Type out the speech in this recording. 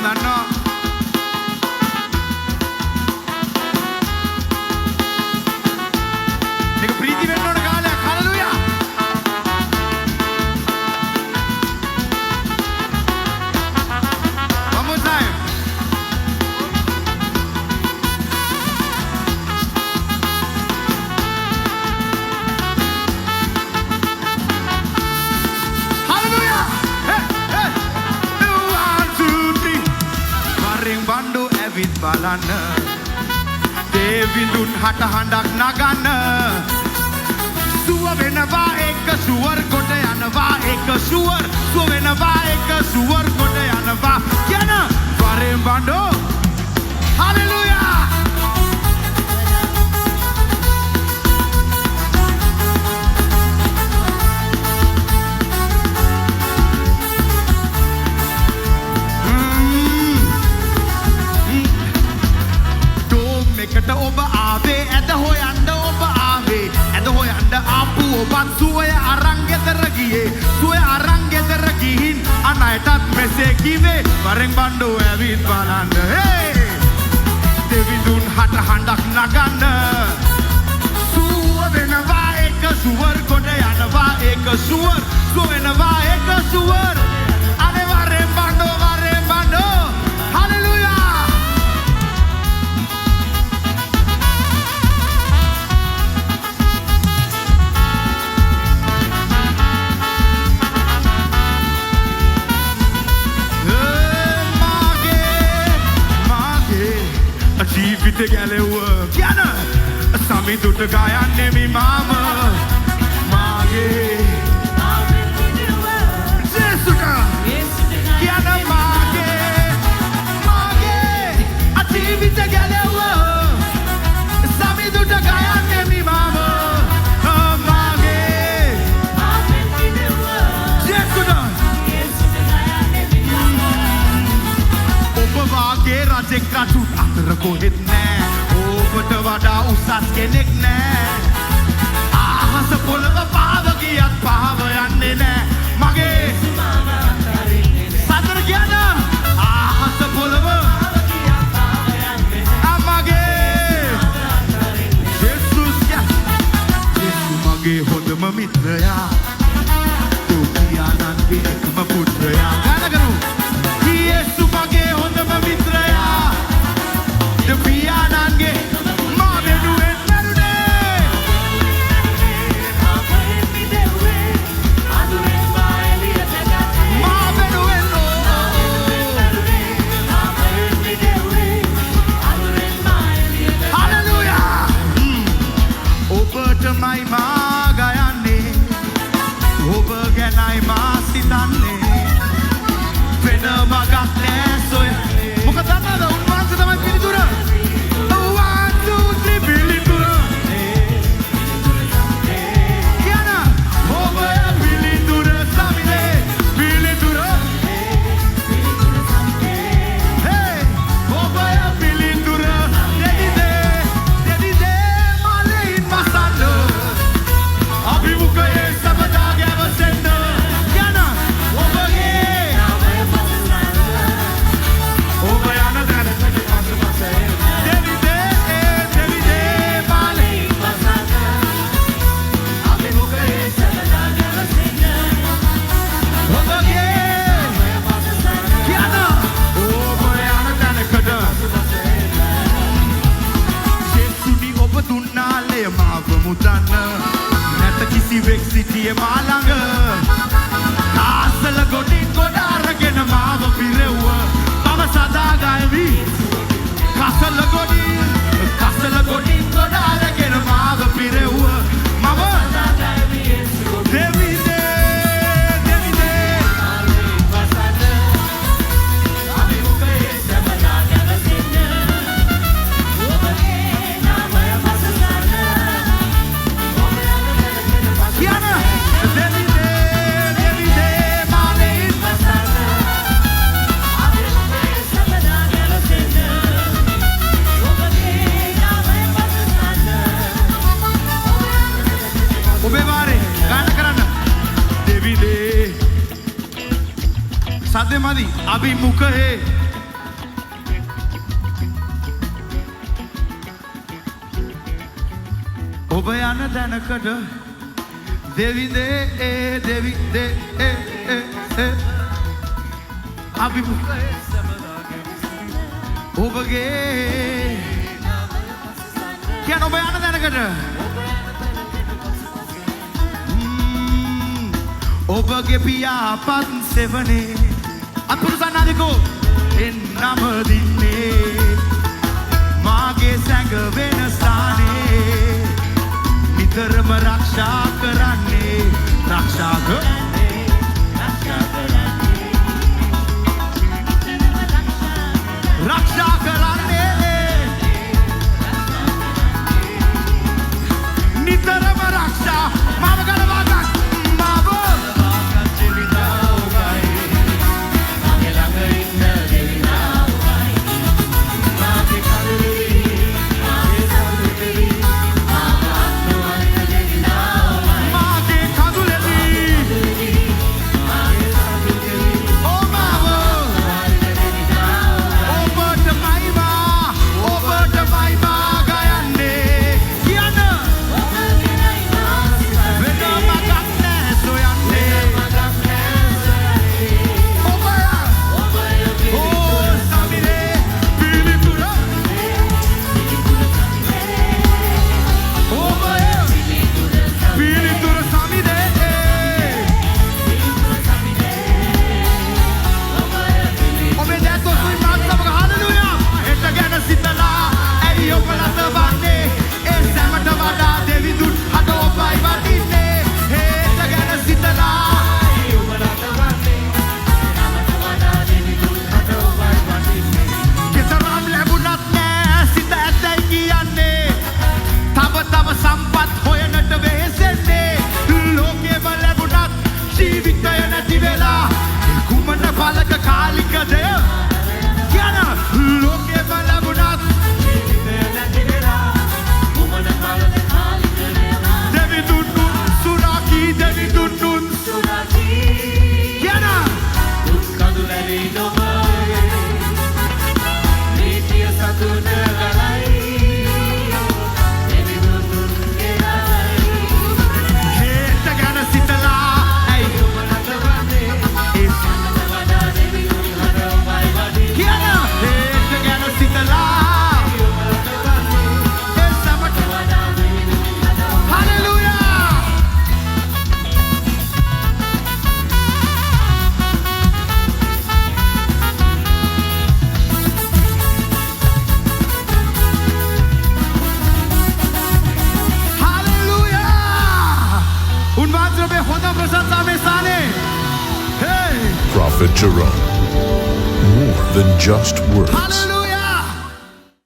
දන්නවා. මේක ප්‍රීති වෙන්න ඕන කාලයක්. Hallelujah. One more time. Hallelujah. Hey, hey. 1, 2, 3. Maring bandu ඇවිත් බලන්න. දේවිඳුන් හට හඬක් නගන්න. සුව වෙනවා එක සුවර් කොට යනවා එක සුවර්. සුව වෙනවා එක සුවර් කොට යනවා. කියන වරෙන් බණ්ඩෝ. හලෙලූයා. ඩෝම් එකට ඔබ ආවේ ඇද හොයන්න ඔබ ආවේ ඇද හොයන්න ආපු ඔබත් සුවය අරන් ගෙදර ගියේ සුවය අරන් ගෙදර ගිහින් අනයටත් මෙසේ කිව්වේ වරෙන් බණ්ඩෝ ඇවිත් බලන්න හේ දෙවිඳුන් හට හඬක් නගන්න සුව වෙනවා එක සුවර් කොට යනවා එක සුවර් සුව වෙනවා එක සුවර් අනේ වරෙන් බණ්ඩෝ හලෙලූයා. ජීවිත ගැලෙව්ව කියන සමිඳුට ගයන්නේ මි මාම මාගේ ජේසුට කියන මාගේ ජීවිත ගැලෙව්ව සමිඳුට ගයන්නේ මි මාම මාගේ ජේසුට ඔබ වාගේ රජෙක් රටුත් අතර කොහෙත් නෑ ඔබට වඩා උසස් කෙනෙක් නෑ අහස පොළව පාව ගියත් පහව යන්නේ නෑ මගේ සතර කියන අහස පොළව මගේ ජේසුස් ජේසු මගේ හොඳම මිත්‍රයා දුකියානන්ගේ එකම පුත්‍රයා ගානගනු යේසු මගේ හොඳම මිත්‍රයා දෙවියන්ගේ මා වෙනුවෙන් මැරුණේ මා වෙනුවෙන් හලෙලූයා. ඔබටමයි මා ගයන්නේ ඔබ ගැනයි මා සිතන්නේ වෙන මගක් නෑ සොයන්නේ මොකද දන්නවද උන්වහන්සේ තමයි පිළිතුර 1, 2, 3 පිළිතුර කියන ඔබ පිළිතුර සමිනේ පිළිතුර හේ ඔබ පිළිතුර දෙවිදේ මාලෙයින් මසන්න අභිමුඛයේ සබදා ගැවසෙන්න කියන ඔබගේ ඔබ යන දැන දෙවිදේ මාලෙයින් මසන්න අභිමුඛයේ සබදා ගැවසෙන්න ඔබගේ කියන ඔබ යන තැනකට ජේසුනි ඔබ දුන්නාලේ මාව මුදන්න නැත කිසිවෙක් සිටියේ මා ළඟ කාසල ගොඩින් ගොඩ අරගෙන මාව පිරෙව්ව මම සදා ගයමි කාසල ගොඩින් ගොඩ අරගෙන මාව පිරෙව්ව මම සදා ගයමි දෙවිදේ අභිමුඛයේ සබදා ගැවසෙන්න ඔබගේ නාමය පසසන්න කියන දෙවිදේ මාලෙයින් මසන්න අභිමුඛයේ සබදා ගැවසෙන්න ඔබගේ නාමය පසසන්න ඔබේ වාරේ ගාන කරන්න දෙවිදේ සද්දෙ මදි අභිමුඛයේ ඔබ යන දැනකට දෙවිදේ අපි ඔබගේ කියන ඔබ යන දැනකට ඔබගේ පියාපත් සෙවනේ අපුරුසන්නාදිකෝ එන්නම දින්නේ මාගේ සැඟ වෙන ස්ථානේ නිතරම රක්ෂා කරන්නේ රක්ෂා කරන්නේ රක්ෂා කරන්නේ නිතරම රක්ෂා මාව ගලවා ගන්න මාව Prophet Jerome. More than just words. Hallelujah.